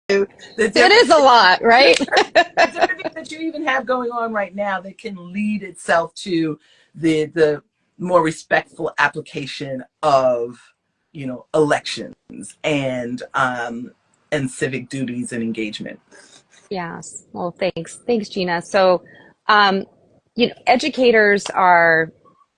The It is a lot, right? everything that you even have going on right now that can lead itself to the more respectful application of elections and civic duties and engagement. Yes. Well, thanks. Thanks, Gina. So, um, educators are,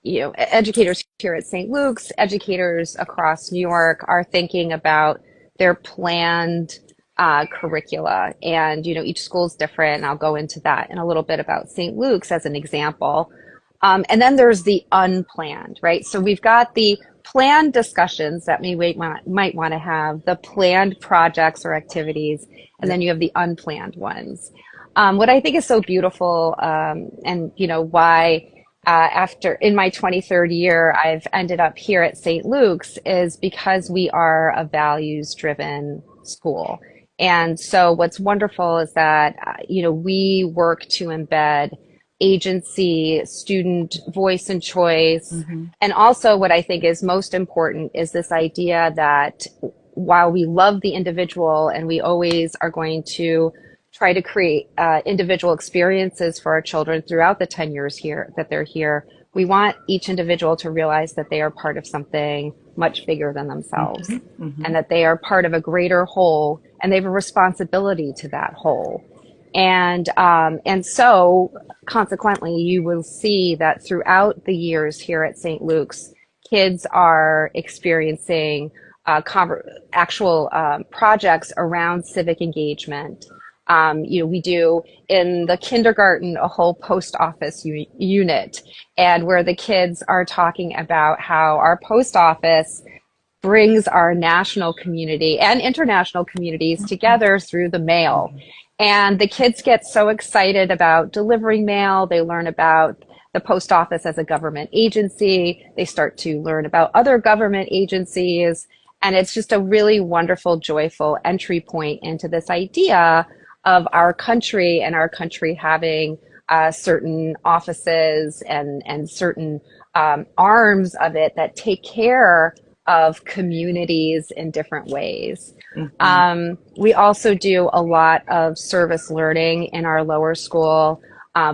educators here at St. Luke's, educators across New York are thinking about their planned curricula. And, each school is different. And I'll go into that in a little bit about St. Luke's as an example. And then there's the unplanned, right? So we've got the planned discussions that might want to have, the planned projects or activities, and Yeah. then you have the unplanned ones. What I think is so beautiful, and why after in my 23rd year I've ended up here at St. Luke's is because we are a values-driven school. And so what's wonderful is that we work to embed agency, student voice and choice. Mm-hmm. And also, what I think is most important is this idea that while we love the individual and we always are going to try to create individual experiences for our children throughout the 10 years here that they're here, we want each individual to realize that they are part of something much bigger than themselves Mm-hmm. Mm-hmm. and that they are part of a greater whole and they have a responsibility to that whole. And so consequently, you will see that throughout the years here at St. Luke's, kids are experiencing actual projects around civic engagement. We do in the kindergarten a whole post office unit, and where the kids are talking about how our post office brings our national community and international communities together through the mail. And the kids get so excited about delivering mail. They learn about the post office as a government agency. They start to learn about other government agencies. And it's just a really wonderful, joyful entry point into this idea of our country and our country having certain offices and certain arms of it that take care of communities in different ways. Mm-hmm. We also do a lot of service learning in our lower school.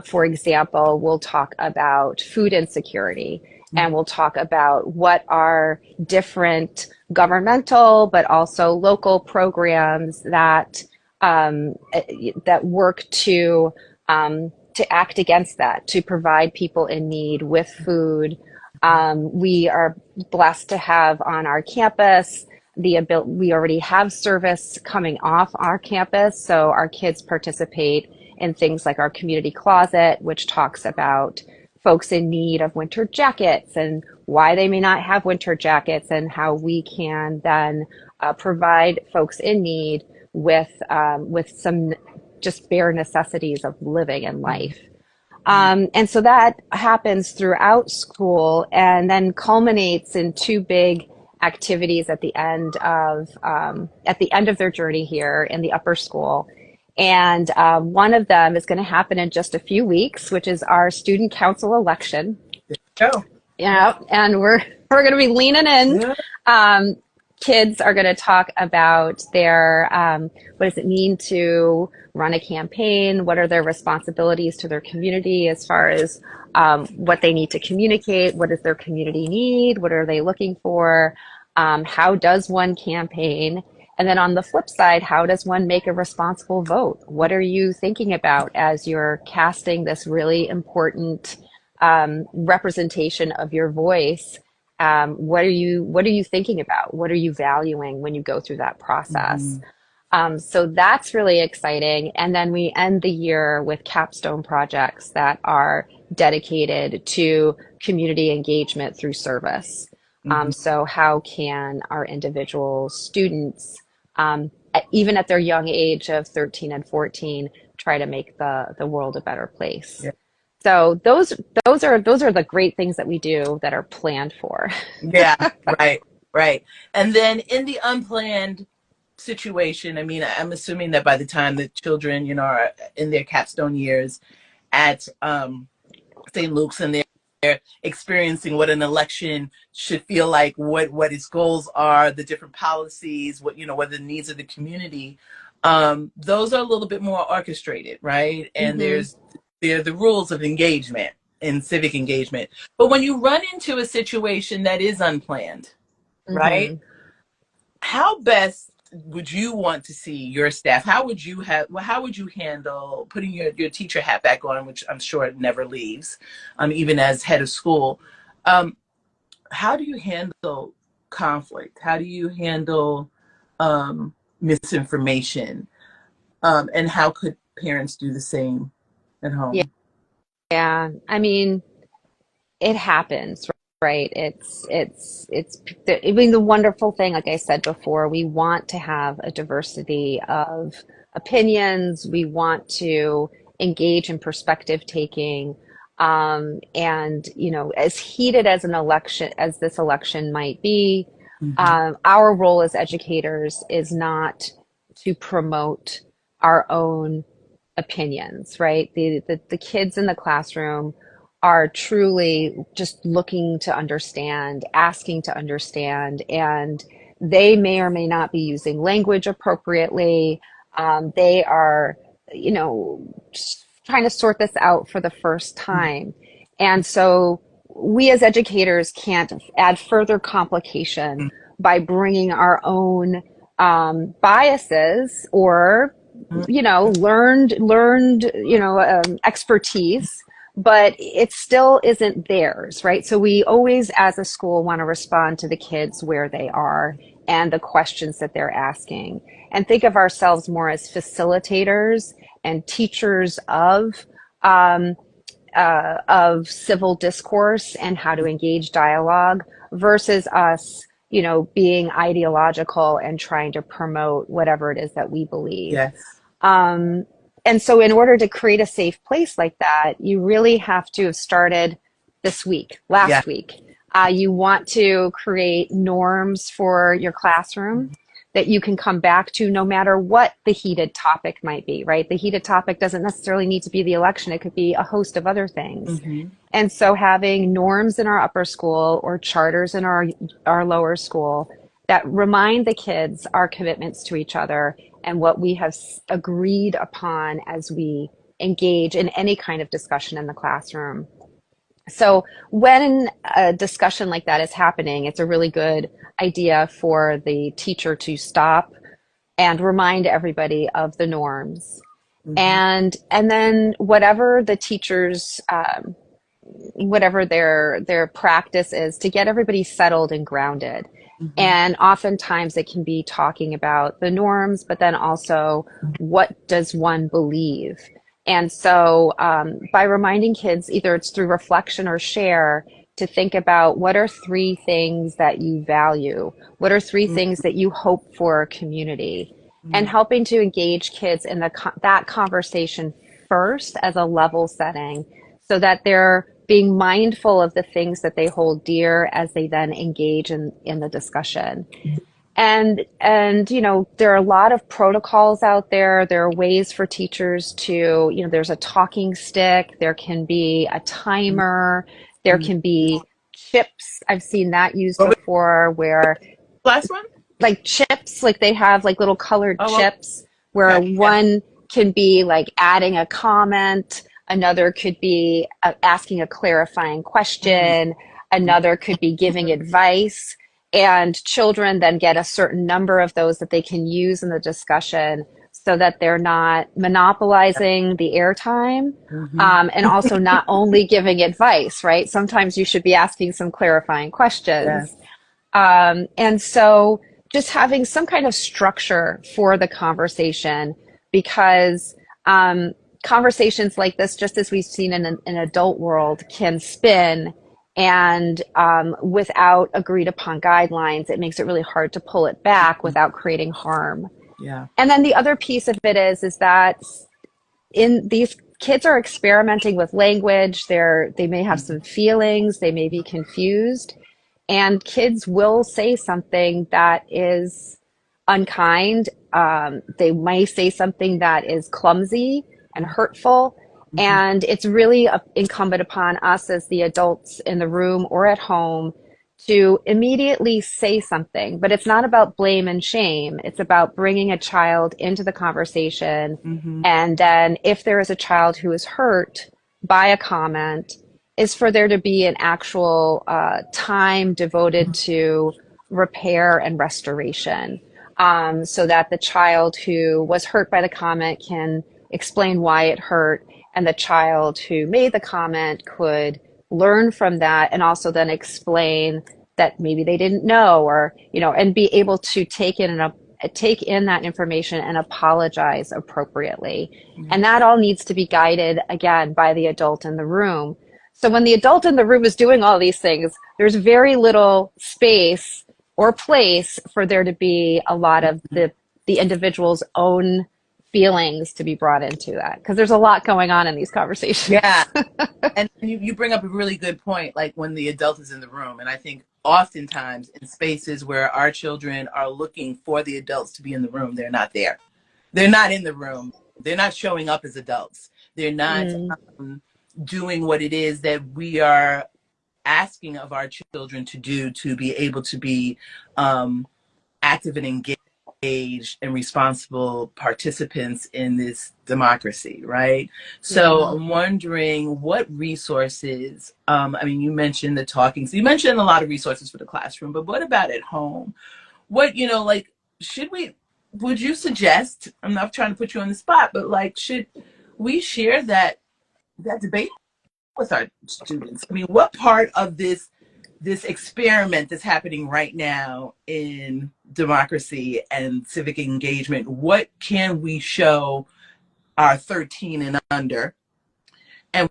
For example, we'll talk about food insecurity and we'll talk about what are different governmental but also local programs that that work to act against that, to provide people in need with food. We are blessed to have on our campus we already have service coming off our campus, so our kids participate in things like our community closet, which talks about folks in need of winter jackets and why they may not have winter jackets and how we can then provide folks in need with some just bare necessities of living and life. And so that happens throughout school and then culminates in two big activities at the end of their journey here in the upper school. And one of them is going to happen in just a few weeks, which is our student council election. Go. Yeah, and we're going to be leaning in. Yeah. Kids are going to talk about their what does it mean to run a campaign? What are their responsibilities to their community as far as what they need to communicate? What does their community need? What are they looking for? How does one campaign? And then on the flip side, how does one make a responsible vote? What are you thinking about as you're casting this really important representation of your voice? What are you thinking about? What are you valuing when you go through that process? So that's really exciting. And then we end the year with capstone projects that are dedicated to community engagement through service. So how can our individual students, even at their young age of 13 and 14, try to make the world a better place? Yeah. So those are the great things that we do that are planned for. Yeah. Right. Right. And then in the unplanned situation, I mean, I'm assuming that by the time the children, are in their capstone years at St. Luke's and they're experiencing what an election should feel like, what its goals are, the different policies, what the needs of the community. Those are a little bit more orchestrated, right? And Mm-hmm. there are the rules of engagement in civic engagement. But when you run into a situation that is unplanned, right? Mm-hmm. How best would you want to see your staff? How would you how would you handle putting your teacher hat back on, which I'm sure it never leaves, even as head of school? Um, how do you handle conflict? How do you handle misinformation? And how could parents do the same at Yeah. home? Yeah. I mean, it happens, right? I mean, the wonderful thing, like I said before, we want to have a diversity of opinions. We want to engage in perspective taking. And, you know, as heated as an election, as this election might be, Mm-hmm. our role as educators is not to promote our own opinions, right? The kids in the classroom are truly just looking to understand, asking to understand, and they may or may not be using language appropriately. They are, you know, just trying to sort this out for the first time. And so we as educators can't add further complication by bringing our own biases or you know learned expertise, but it still isn't theirs, right? So we always as a school want to respond to the kids where they are and the questions that they're asking, and think of ourselves more as facilitators and teachers of civil discourse and how to engage dialogue versus us, you know, being ideological and trying to promote whatever it is that we believe. Yes. Um, and so, in order to create a safe place like that, you really have to have started this week, Yeah. last week. You want to create norms for your classroom that you can come back to no matter what the heated topic might be, right? The heated topic doesn't necessarily need to be the election, it could be a host of other things. Mm-hmm. And so, having norms in our upper school or charters in our lower school that remind the kids our commitments to each other and what we have agreed upon as we engage in any kind of discussion in the classroom. So when a discussion like that is happening, it's a really good idea for the teacher to stop and remind everybody of the norms. Mm-hmm. And then whatever the teachers whatever their practice is, to get everybody settled and grounded. Mm-hmm. And oftentimes it can be talking about the norms, but then also what does one believe. And so by reminding kids, either it's through reflection or share, to think about what are three things that you value, what are three things that you hope for a community, and Mm-hmm. helping to engage kids in that conversation first as a level setting, so that they're being mindful of the things that they hold dear as they then engage in the discussion. And you know, there are a lot of protocols out there. There are ways for teachers to, you know, there's a talking stick, there can be a timer, there Mm-hmm. can be chips. I've seen that used What was before, where the last one? like chips, like they have like little colored Oh, chips where okay. Yeah. one can be like adding a comment, another could be asking a clarifying Mm-hmm. question, another could be giving advice, and children then get a certain number of those that they can use in the discussion so that they're not monopolizing the airtime, Mm-hmm. and also not only giving advice, right? Sometimes you should be asking some clarifying Yes. questions. And so just having some kind of structure for the conversation, because conversations like this, just as we've seen in an adult world, can spin. And without agreed upon guidelines, it makes it really hard to pull it back without creating harm. Yeah. And then the other piece of it is that in these kids are experimenting with language. They may have some feelings, they may be confused, and kids will say something that is unkind. They may say something that is clumsy and hurtful. And it's really incumbent upon us as the adults in the room or at home to immediately say something, but it's not about blame and shame. It's about bringing a child into the conversation. Mm-hmm. And then if there is a child who is hurt by a comment, is for there to be an actual time devoted to repair and restoration, so that the child who was hurt by the comment can explain why it hurt, and the child who made the comment could learn from that and also then explain that maybe they didn't know, or and be able to take in that information and apologize appropriately. Yeah. And that all needs to be guided again by the adult in the room. So when the adult in the room is doing all these things, there's very little space or place for there to be a lot of the individual's own feelings to be brought into that, because there's a lot going on in these Yeah. conversations. And you bring up a really good point, like when the adult is in the room. And I think oftentimes in spaces where our children are looking for the adults to be in the room, they're not there. They're not in the room. They're not showing up as adults. They're not Mm, doing what it is that we are asking of our children to do to be able to be active and engaged and responsible participants in this democracy, right? So yeah. I'm wondering what resources, I mean, you mentioned the talking, so you mentioned a lot of resources for the classroom, but what about at home? What, like, should we, would you suggest, I'm not trying to put you on the spot, but like, should we share that debate with our students? I mean, what part of this experiment that's happening right now in democracy and civic engagement, what can we show our 13 and under, and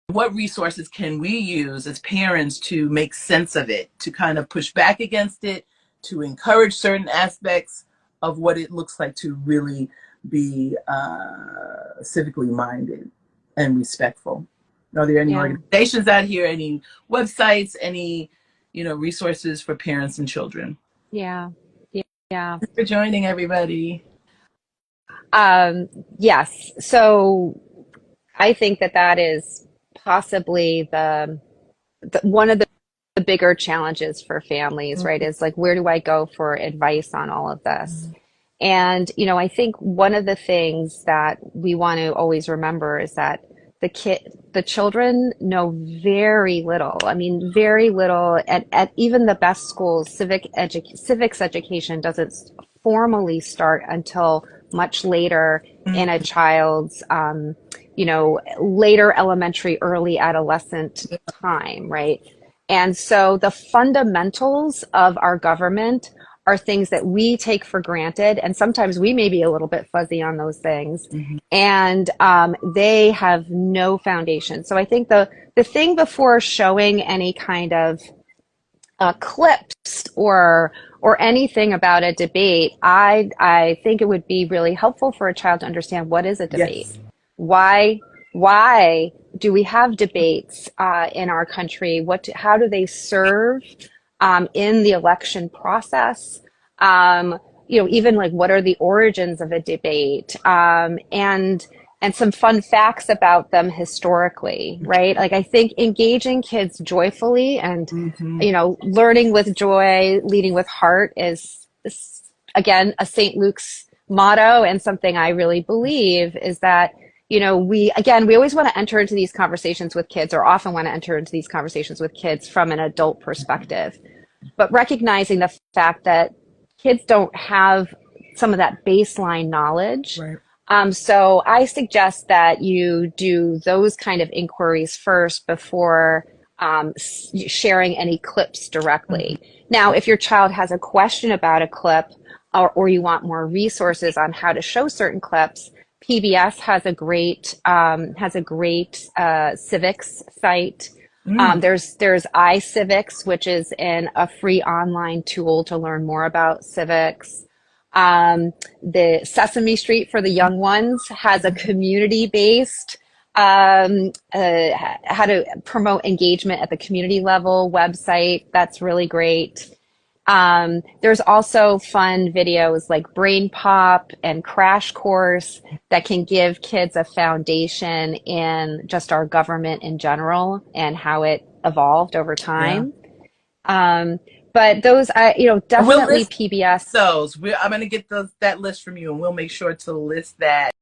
what resources can we use as parents to make sense of it, to kind of push back against it, to encourage certain aspects of what it looks like to really be civically minded and respectful? Are there any Yeah. organizations out here, any websites, any resources for parents and children? Yeah. Yeah. Thanks for joining, everybody. Um, yes. So I think that that is possibly the one of the bigger challenges for families, right? Is like, where do I go for advice on all of this? And, I think one of the things that we want to always remember is that the children know very little. I mean, very little at even the best schools. Civics education doesn't formally start until much later in a child's, later elementary, early adolescent time, right? And so the fundamentals of our government are things that we take for granted. And sometimes we may be a little bit fuzzy on those things. Mm-hmm. And they have no foundation. So I think the thing before showing any kind of clips or anything about a debate, I think it would be really helpful for a child to understand, what is a debate? Yes. Why do we have debates in our country? How do they serve in the election process? Even like, what are the origins of a debate? And some fun facts about them historically, right? Like, I think engaging kids joyfully and, Mm-hmm. learning with joy, leading with heart is again, a St. Luke's motto, and something I really believe is that, we always want to enter into these conversations with kids, or often want to enter into these conversations with kids from an adult perspective, but recognizing the fact that kids don't have some of that baseline knowledge. Right. So I suggest that you do those kind of inquiries first before sharing any clips directly. Now, if your child has a question about a clip, or you want more resources on how to show certain clips, PBS has a great civics site. Mm. There's iCivics, which is a free online tool to learn more about civics. The Sesame Street for the young ones has a community-based how to promote engagement at the community level website. That's really great. There's also fun videos like Brain Pop and Crash Course that can give kids a foundation in just our government in general and how it evolved over Yeah. time. Um, but those, We'll definitely list PBS. those. I'm going to get that list from you, and we'll make sure to list that